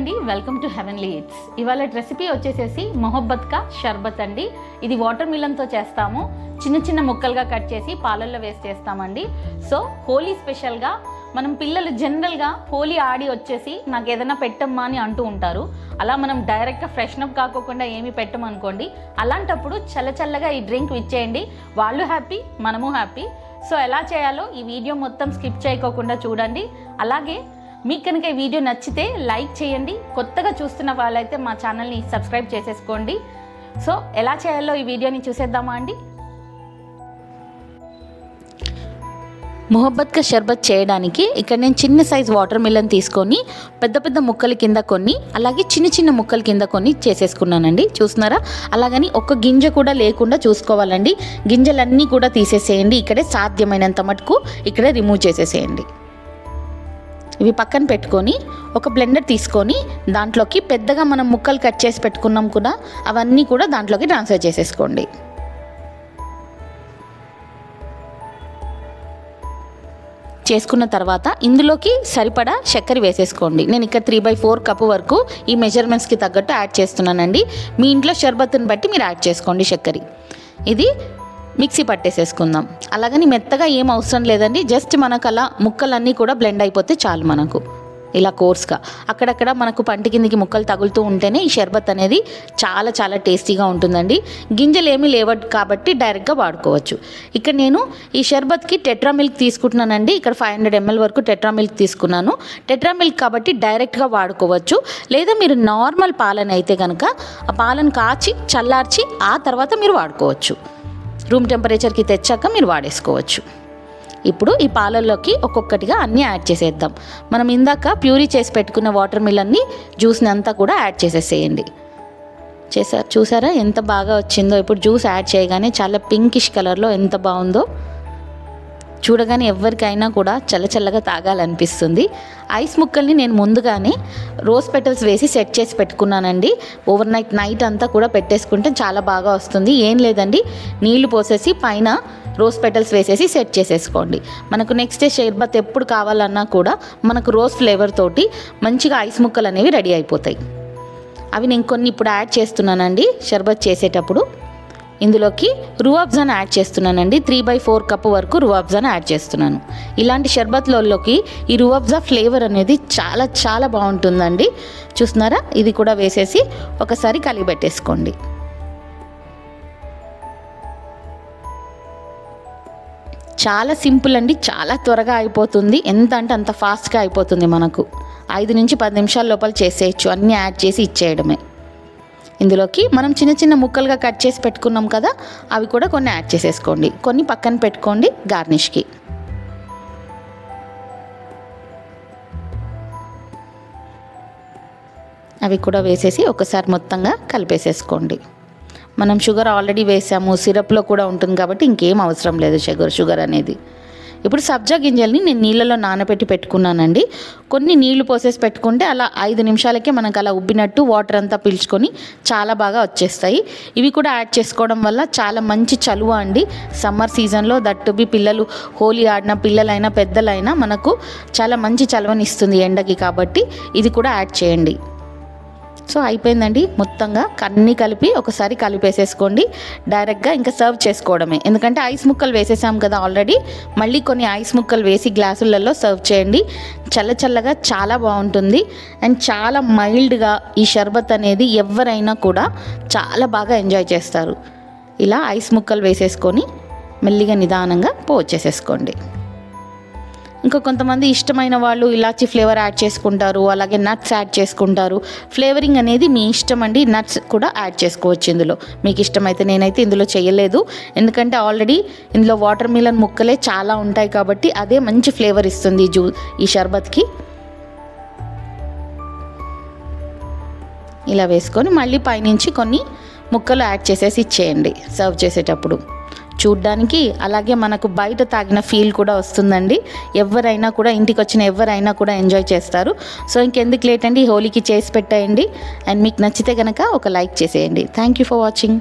అండి, welcome to heavenly eats. ఇవాళ recipe వచ్చేసేసి మొహబ్బత్ కా షర్బత్ అండి. ఇది వాటర్ మిలన్తో చేస్తాము. చిన్న చిన్న ముక్కలుగా కట్ చేసి పాలల్లో వేసి చేస్తామండి. సో హోలీ స్పెషల్గా మనం పిల్లలు జనరల్గా హోలీ ఆడి వచ్చేసి నాకు ఏదైనా పెట్టమ్మా అని అంటూ ఉంటారు. అలా మనం డైరెక్ట్గా ఫ్రెష్నప్ కాకోకుండా ఏమీ పెట్టమనుకోండి. అలాంటప్పుడు చల్లచల్లగా ఈ డ్రింక్ ఇచ్చేయండి. వాళ్ళు హ్యాపీ, మనము హ్యాపీ. సో ఎలా చేయాలో ఈ వీడియో మొత్తం స్కిప్ చేయకోకుండా చూడండి. అలాగే మీకు కనుక ఈ వీడియో నచ్చితే లైక్ చేయండి. కొత్తగా చూస్తున్న వాళ్ళైతే మా ఛానల్ని సబ్స్క్రైబ్ చేసేసుకోండి. సో ఎలా చేయాలో ఈ వీడియోని చూసేద్దామా అండి. మొహబ్బత్ కా షర్బత్ చేయడానికి ఇక్కడ నేను చిన్న సైజ్ వాటర్ మిలన్ తీసుకొని పెద్ద పెద్ద ముక్కల కింద కొన్ని, అలాగే చిన్న చిన్న ముక్కల కింద కొన్ని చేసేసుకున్నానండి. చూస్తున్నారా? అలాగని ఒక్క గింజ కూడా లేకుండా చూసుకోవాలండి. గింజలన్నీ కూడా తీసేసేయండి. ఇక్కడే సాధ్యమైనంత మటుకు ఇక్కడే రిమూవ్ చేసేసేయండి. ఇవి పక్కన పెట్టుకొని ఒక బ్లెండర్ తీసుకొని దాంట్లోకి పెద్దగా మనం ముక్కలు కట్ చేసి పెట్టుకున్నాం కూడా అవన్నీ కూడా దాంట్లోకి ట్రాన్స్ఫర్ చేసేసుకోండి. చేసుకున్న తర్వాత ఇందులోకి సరిపడా చక్కెర వేసేసుకోండి. నేను ఇక్కడ 3/4 కప్పు వరకు ఈ మెజర్మెంట్స్కి తగ్గట్టు యాడ్ చేస్తున్నానండి. మీ ఇంట్లో షర్బత్ని బట్టి మీరు యాడ్ చేసుకోండి చక్కెర. ఇది మిక్సీ పట్టేసేసుకుందాం. అలాగని మెత్తగా ఏం అవసరం లేదండి. జస్ట్ మనకు అలా ముక్కలన్నీ కూడా బ్లెండ్ అయిపోతే చాలు. మనకు ఇలా కోర్స్గా అక్కడక్కడ మనకు పంటి కిందికి ముక్కలు తగులుతూ ఉంటేనే ఈ షర్బత్ అనేది చాలా చాలా టేస్టీగా ఉంటుందండి. గింజలు ఏమీ లేవట్ కాబట్టి డైరెక్ట్గా వాడుకోవచ్చు. ఇక్కడ నేను ఈ షర్బత్కి టెట్రా మిల్క్ తీసుకుంటున్నానండి. ఇక్కడ 500 ml వరకు టెట్రా మిల్క్ తీసుకున్నాను. టెట్రా మిల్క్ కాబట్టి డైరెక్ట్గా వాడుకోవచ్చు. లేదా మీరు నార్మల్ పాలను అయితే కనుక ఆ పాలను కాచి చల్లార్చి ఆ తర్వాత మీరు వాడుకోవచ్చు. రూమ్ టెంపరేచర్కి తెచ్చాక మీరు వాడేసుకోవచ్చు. ఇప్పుడు ఈ పాలల్లోకి ఒక్కొక్కటిగా అన్నీ యాడ్ చేసేద్దాం. మనం ఇందాక ప్యూరీ చేసి పెట్టుకున్న వాటర్ మిలన్ని జ్యూస్ని అంతా కూడా యాడ్ చేసేసేయండి. చూసారా ఎంత బాగా వచ్చిందో? ఇప్పుడు జ్యూస్ యాడ్ చేయగానే చాలా పింకిష్ కలర్లో ఎంత బాగుందో. చూడగానే ఎవరికైనా కూడా చల్లచల్లగా తాగాలనిపిస్తుంది. ఐస్ ముక్కల్ని నేను ముందుగానే రోజ్ పెటల్స్ వేసి సెట్ చేసి పెట్టుకున్నానండి. ఓవర్ నైట్ అంతా కూడా పెట్టేసుకుంటే చాలా బాగా వస్తుంది. ఏం లేదండి, నీళ్లు పోసేసి పైన రోజ్ పెటల్స్ వేసేసి సెట్ చేసేసుకోండి. మనకు నెక్స్ట్ డే షర్బత్ ఎప్పుడు కావాలన్నా కూడా మనకు రోజ్ ఫ్లేవర్ తోటి మంచిగా ఐస్ ముక్కలు అనేవి రెడీ అయిపోతాయి. అవి నేను కొన్ని ఇప్పుడు యాడ్ చేస్తున్నానండి. షర్బత్ చేసేటప్పుడు ఇందులోకి రూఅబ్జాను యాడ్ చేస్తున్నానండి. 3/4 కప్పు వరకు రూఅబ్జాను యాడ్ చేస్తున్నాను. ఇలాంటి షర్బత్లలోకి ఈ రూఅబ్జా ఫ్లేవర్ అనేది చాలా చాలా బాగుంటుందండి. చూస్తున్నారా? ఇది కూడా వేసేసి ఒకసారి కలిపెట్టేసుకోండి. చాలా సింపుల్ అండి, చాలా త్వరగా అయిపోతుంది. ఎంత అంటే అంత ఫాస్ట్గా అయిపోతుంది. మనకు 5 నుంచి 10 నిమిషాల లోపల చేసేయచ్చు. అన్నీ యాడ్ చేసి ఇచ్చేయడమే. ఇందులోకి మనం చిన్న చిన్న ముక్కలుగా కట్ చేసి పెట్టుకున్నాం కదా, అవి కూడా కొన్ని యాడ్ చేసేసుకోండి. కొన్ని పక్కన పెట్టుకోండి గార్నిష్కి. అవి కూడా వేసేసి ఒకసారి మొత్తంగా కలిపేసేసుకోండి. మనం షుగర్ ఆల్రెడీ వేసాము, సిరప్లో కూడా ఉంటుంది కాబట్టి ఇంకేం అవసరం లేదు షుగర్ అనేది. ఇప్పుడు సబ్జా గింజల్ని నేను నీళ్ళలో నానబెట్టి పెట్టుకున్నానండి. కొన్ని నీళ్లు పోసేసి పెట్టుకుంటే అలా 5 నిమిషాలకే మనకు అలా ఉబ్బినట్టు వాటర్ అంతా పీల్చుకొని చాలా బాగా వచ్చేస్తాయి. ఇవి కూడా యాడ్ చేసుకోవడం వల్ల చాలా మంచి చలువ అండి. సమ్మర్ సీజన్లో దట్టు బి పిల్లలు హోలీ ఆడిన పిల్లలైనా పెద్దలైనా మనకు చాలా మంచి చలువని ఇస్తుంది ఎండకి. కాబట్టి ఇది కూడా యాడ్ చేయండి. సో అయిపోయిందండి. మొత్తంగా అన్నీ కలిపి ఒకసారి కలిపేసేసుకోండి. డైరెక్ట్గా ఇంకా సర్వ్ చేసుకోవడమే. ఎందుకంటే ఐస్ ముక్కలు వేసేసాం కదా ఆల్రెడీ. మళ్ళీ కొన్ని ఐస్ ముక్కలు వేసి గ్లాసులలో సర్వ్ చేయండి. చల్లచల్లగా చాలా బాగుంటుంది. అండ్ చాలా మైల్డ్గా ఈ షర్బత్ అనేది ఎవరైనా కూడా చాలా బాగా ఎంజాయ్ చేస్తారు. ఇలా ఐస్ ముక్కలు వేసేసుకొని మెల్లిగా నిదానంగా పోసేసేసుకోండి. ఇంకా కొంతమంది ఇష్టమైన వాళ్ళు ఇలాచీ ఫ్లేవర్ యాడ్ చేసుకుంటారు, అలాగే నట్స్ యాడ్ చేసుకుంటారు. ఫ్లేవరింగ్ అనేది మీ ఇష్టం అండి. నట్స్ కూడా యాడ్ చేసుకోవచ్చు ఇందులో మీకు ఇష్టమైతే. నేనైతే ఇందులో చేయలేదు, ఎందుకంటే ఆల్రెడీ ఇందులో వాటర్ మిలన్ ముక్కలే చాలా ఉంటాయి కాబట్టి అదే మంచి ఫ్లేవర్ ఇస్తుంది ఈ షర్బత్కి. ఇలా వేసుకొని మళ్ళీ పైనుంచి కొన్ని ముక్కలు యాడ్ చేసేసి ఇచ్చేయండి సర్వ్ చేసేటప్పుడు. చూడ్డానికి అలాగే మనకు బయట తాగిన ఫీల్ కూడా వస్తుందండి. ఎవరైనా కూడా ఇంటికి వచ్చిన ఎవరైనా కూడా ఎంజాయ్ చేస్తారు. సో ఇంకెందుకు లేట్ అండి, హోలీకి చేసి పెట్టేయండి. అండ్ మీకు నచ్చితే కనుక ఒక లైక్ చేసేయండి. Thank you for watching.